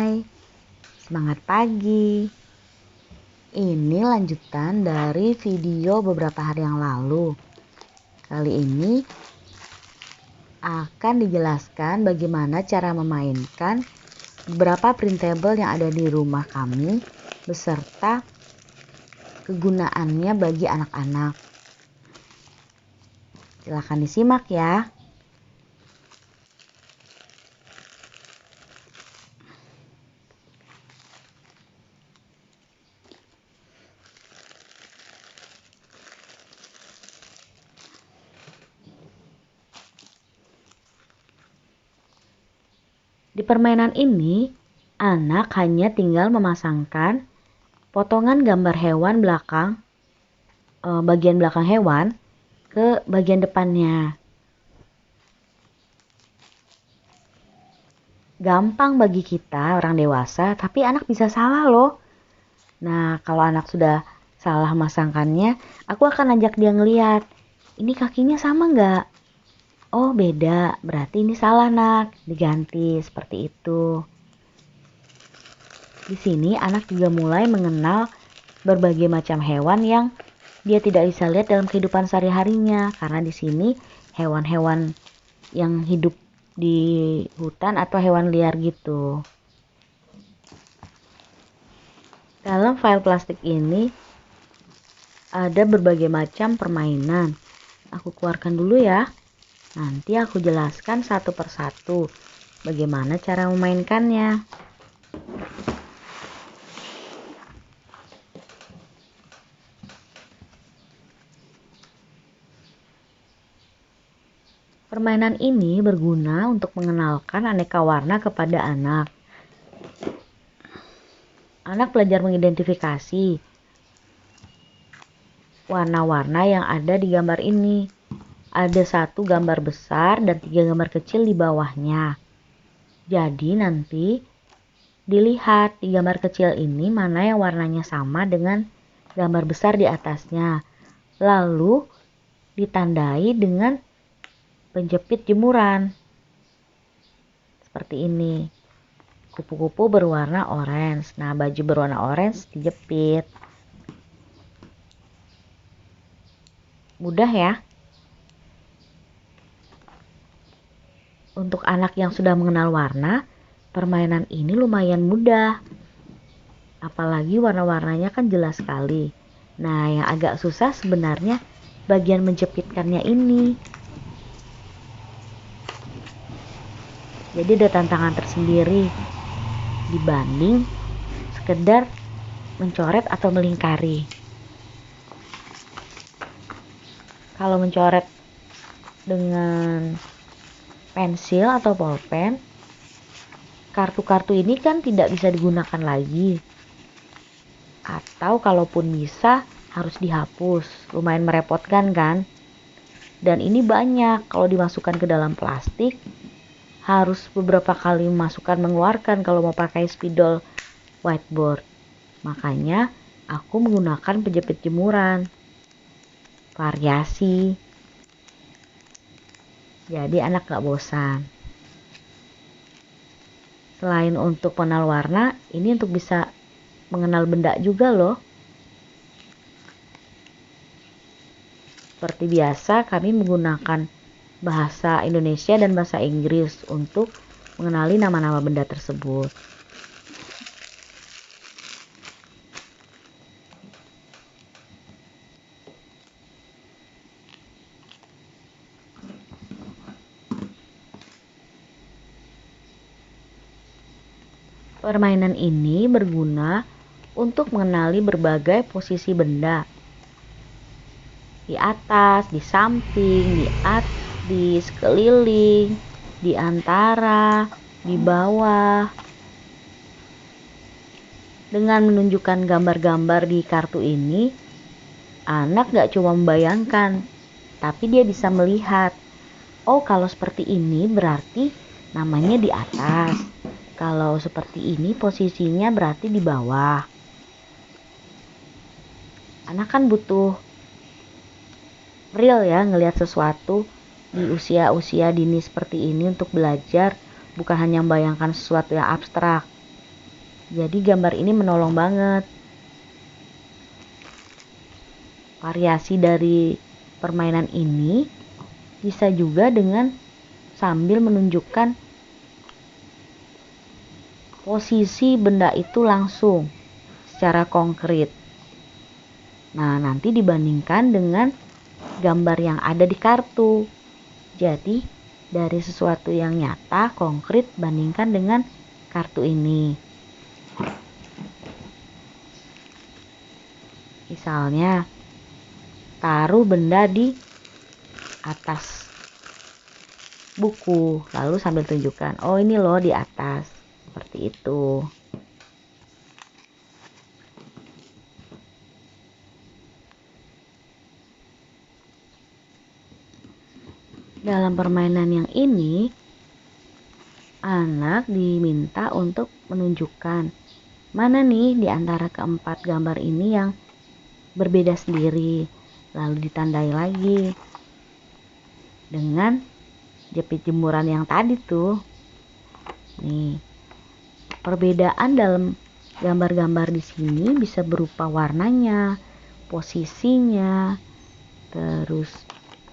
Hai, semangat pagi. Ini lanjutan dari video beberapa hari yang lalu. Kali ini akan dijelaskan bagaimana cara memainkan beberapa printable yang ada di rumah kami beserta kegunaannya bagi anak-anak. Silakan disimak ya. Di permainan ini, anak hanya tinggal memasangkan potongan gambar hewan bagian belakang hewan ke bagian depannya. Gampang bagi kita orang dewasa, tapi anak bisa salah loh. Nah, kalau anak sudah salah masangkannya, aku akan ajak dia ngeliat. Ini kakinya sama nggak? Oh beda, berarti ini salah nak, diganti seperti itu. Di sini anak juga mulai mengenal berbagai macam hewan yang dia tidak bisa lihat dalam kehidupan sehari-harinya. Karena di sini hewan-hewan yang hidup di hutan atau hewan liar gitu. Dalam file plastik ini ada berbagai macam permainan. Aku keluarkan dulu ya. Nanti aku jelaskan satu persatu bagaimana cara memainkannya. Permainan ini berguna untuk mengenalkan aneka warna kepada anak. Anak belajar mengidentifikasi warna-warna yang ada di gambar ini. Ada 1 gambar besar dan 3 gambar kecil di bawahnya. Jadi nanti dilihat di gambar kecil ini mana yang warnanya sama dengan gambar besar di atasnya. Lalu ditandai dengan penjepit jemuran. Seperti ini. Kupu-kupu berwarna orange. Nah, baju berwarna orange dijepit. Mudah ya? Untuk anak yang sudah mengenal warna, permainan ini lumayan mudah. Apalagi warna-warnanya kan jelas sekali. Nah, yang agak susah sebenarnya bagian menjepitkannya ini. Jadi ada tantangan tersendiri dibanding sekedar mencoret atau melingkari. Kalau mencoret dengan pensil atau pulpen, kartu-kartu ini kan tidak bisa digunakan lagi. Atau kalaupun bisa harus dihapus. Lumayan merepotkan kan? Dan ini banyak kalau dimasukkan ke dalam plastik. Harus beberapa kali memasukkan mengeluarkan kalau mau pakai spidol whiteboard. Makanya aku menggunakan penjepit jemuran. Variasi. Jadi anak gak bosan. Selain untuk mengenal warna, ini untuk bisa mengenal benda juga loh. Seperti biasa kami menggunakan bahasa Indonesia dan bahasa Inggris untuk mengenali nama-nama benda tersebut. Permainan ini berguna untuk mengenali berbagai posisi benda. Di atas, di samping, di sekeliling, di antara, di bawah. Dengan menunjukkan gambar-gambar di kartu ini, anak gak cuma membayangkan, tapi dia bisa melihat. Oh, kalau seperti ini berarti namanya di atas. Kalau seperti ini posisinya berarti di bawah. Anak kan butuh real ya ngelihat sesuatu di usia-usia dini seperti ini untuk belajar, bukan hanya membayangkan sesuatu yang abstrak. Jadi gambar ini menolong banget. Variasi dari permainan ini bisa juga dengan sambil menunjukkan posisi benda itu langsung secara konkret. Nah, nanti dibandingkan dengan gambar yang ada di kartu. Jadi, dari sesuatu yang nyata, konkret, bandingkan dengan kartu ini. Misalnya, taruh benda di atas buku, lalu sambil tunjukkan, oh ini loh di atas, seperti itu. Dalam permainan yang ini, anak diminta untuk menunjukkan mana nih di antara keempat gambar ini yang berbeda sendiri, lalu ditandai lagi dengan jepit jemuran yang tadi tuh. Nih, perbedaan dalam gambar-gambar di sini bisa berupa warnanya, posisinya, terus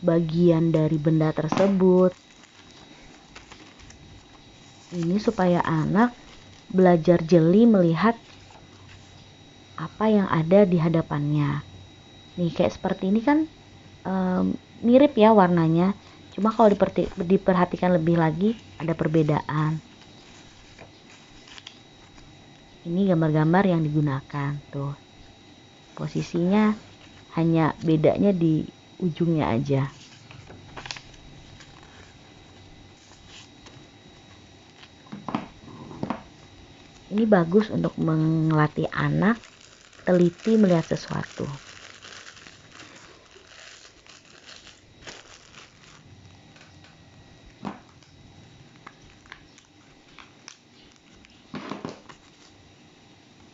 bagian dari benda tersebut. Ini supaya anak belajar jeli melihat apa yang ada di hadapannya. Nih kayak seperti ini kan mirip ya warnanya, cuma kalau diperhatikan lebih lagi ada perbedaan. Ini gambar-gambar yang digunakan tuh, posisinya hanya bedanya di ujungnya aja. Ini bagus untuk melatih anak teliti melihat sesuatu.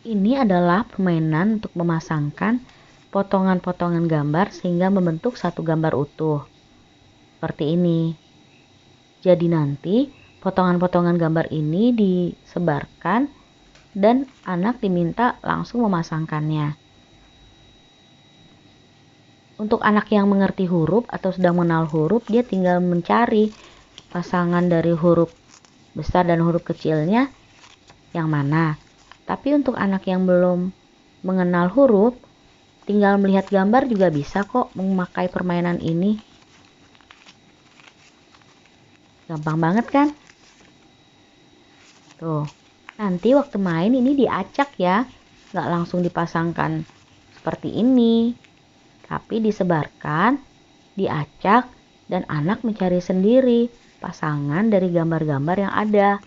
Ini adalah permainan untuk memasangkan potongan-potongan gambar sehingga membentuk satu gambar utuh. Seperti ini. Jadi nanti potongan-potongan gambar ini disebarkan dan anak diminta langsung memasangkannya. Untuk anak yang mengerti huruf atau sedang mengenal huruf, dia tinggal mencari pasangan dari huruf besar dan huruf kecilnya yang mana. Tapi untuk anak yang belum mengenal huruf, tinggal melihat gambar juga bisa kok memakai permainan ini. Gampang banget kan? Tuh, nanti waktu main ini diacak ya, nggak langsung dipasangkan seperti ini, tapi disebarkan, diacak, dan anak mencari sendiri pasangan dari gambar-gambar yang ada.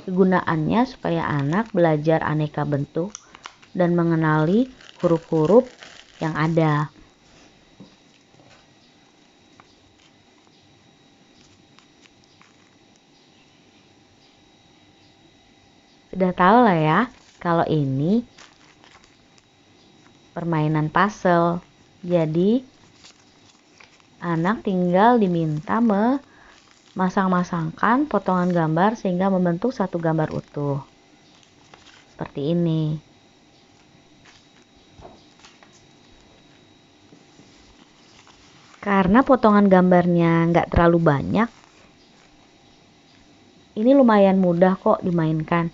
Kegunaannya supaya anak belajar aneka bentuk dan mengenali huruf-huruf yang ada. Sudah tahu lah ya, kalau ini permainan puzzle. Jadi, anak tinggal diminta memasang-masangkan potongan gambar sehingga membentuk satu gambar utuh. Seperti ini. Karena potongan gambarnya nggak terlalu banyak, ini lumayan mudah kok dimainkan.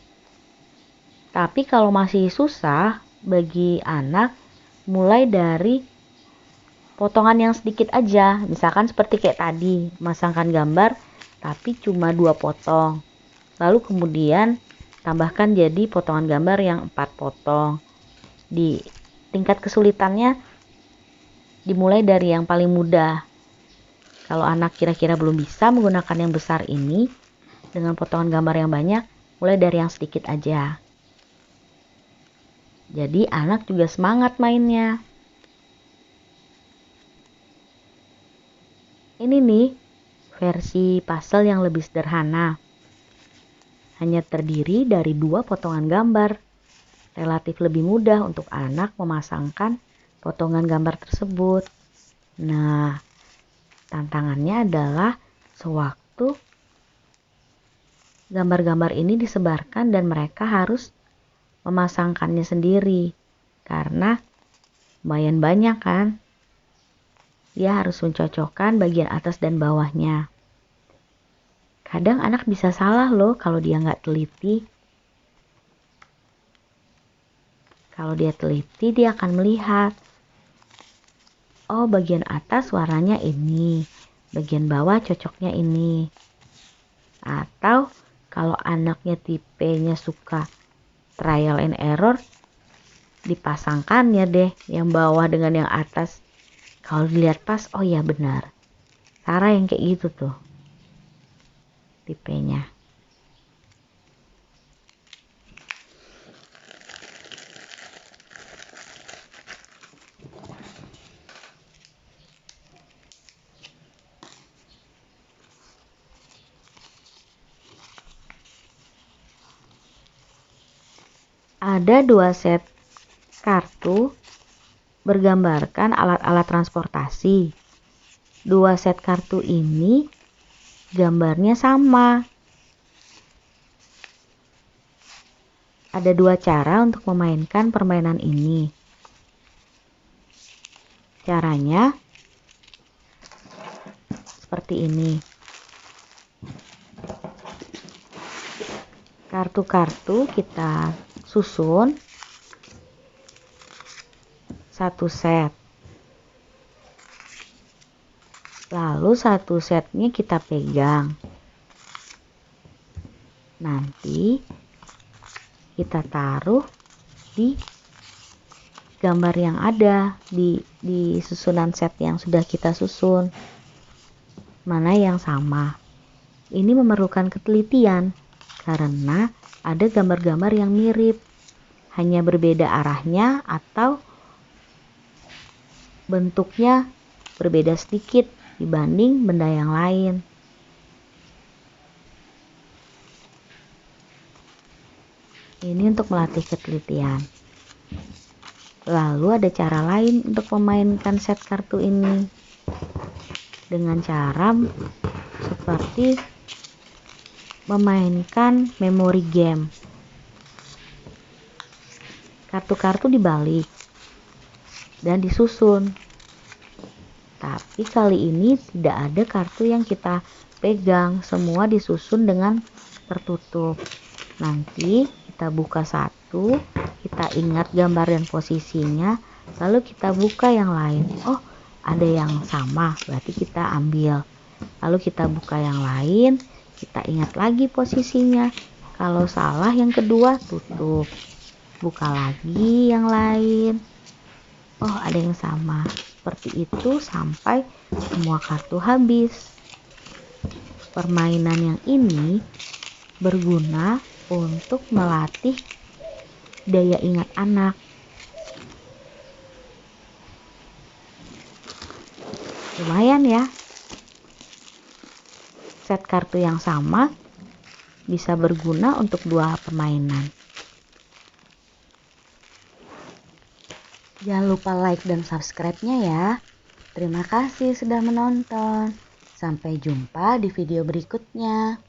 Tapi kalau masih susah bagi anak, mulai dari potongan yang sedikit aja. Misalkan seperti kayak tadi, memasangkan gambar tapi cuma 2 potong. Lalu kemudian tambahkan jadi potongan gambar yang 4 potong. Di tingkat kesulitannya dimulai dari yang paling mudah. Kalau anak kira-kira belum bisa menggunakan yang besar ini dengan potongan gambar yang banyak, mulai dari yang sedikit aja. Jadi anak juga semangat mainnya. Ini nih versi puzzle yang lebih sederhana. Hanya terdiri dari 2 potongan gambar. Relatif lebih mudah untuk anak memasangkan potongan gambar tersebut. Nah, tantangannya adalah sewaktu gambar-gambar ini disebarkan dan mereka harus memasangkannya sendiri karena lumayan banyak kan. Dia harus mencocokkan bagian atas dan bawahnya. Kadang anak bisa salah loh kalau dia nggak teliti. Kalau dia teliti, dia akan melihat, oh bagian atas warnanya ini, bagian bawah cocoknya ini. Atau kalau anaknya tipenya suka trial and error, dipasangkannya deh yang bawah dengan yang atas. Kalau dilihat pas, oh ya benar. Sarah yang kayak gitu tuh tipenya. Ada 2 set kartu bergambarkan alat-alat transportasi. 2 set kartu ini gambarnya sama. Ada 2 cara untuk memainkan permainan ini. Caranya seperti ini. Kartu-kartu kita susun 1 set. Lalu 1 setnya kita pegang. Nanti kita taruh di gambar yang ada di susunan set yang sudah kita susun. Mana yang sama? Ini memerlukan ketelitian karena ada gambar-gambar yang mirip, hanya berbeda arahnya atau bentuknya berbeda sedikit dibanding benda yang lain. Ini untuk melatih ketelitian. Lalu ada cara lain untuk memainkan set kartu ini dengan cara seperti memainkan memory game. Kartu-kartu dibalik dan disusun. Tapi kali ini tidak ada kartu yang kita pegang, semua disusun dengan tertutup. Nanti kita buka satu, kita ingat gambar dan posisinya, lalu kita buka yang lain. Oh, ada yang sama, berarti kita ambil. Lalu kita buka yang lain, kita ingat lagi posisinya. Kalau salah yang kedua, tutup. Buka lagi yang lain. Oh, ada yang sama. Seperti itu sampai semua kartu habis. Permainan yang ini berguna untuk melatih daya ingat anak. Lumayan ya. Set kartu yang sama bisa berguna untuk 2 permainan. Jangan lupa like dan subscribe-nya ya. Terima kasih sudah menonton. Sampai jumpa di video berikutnya.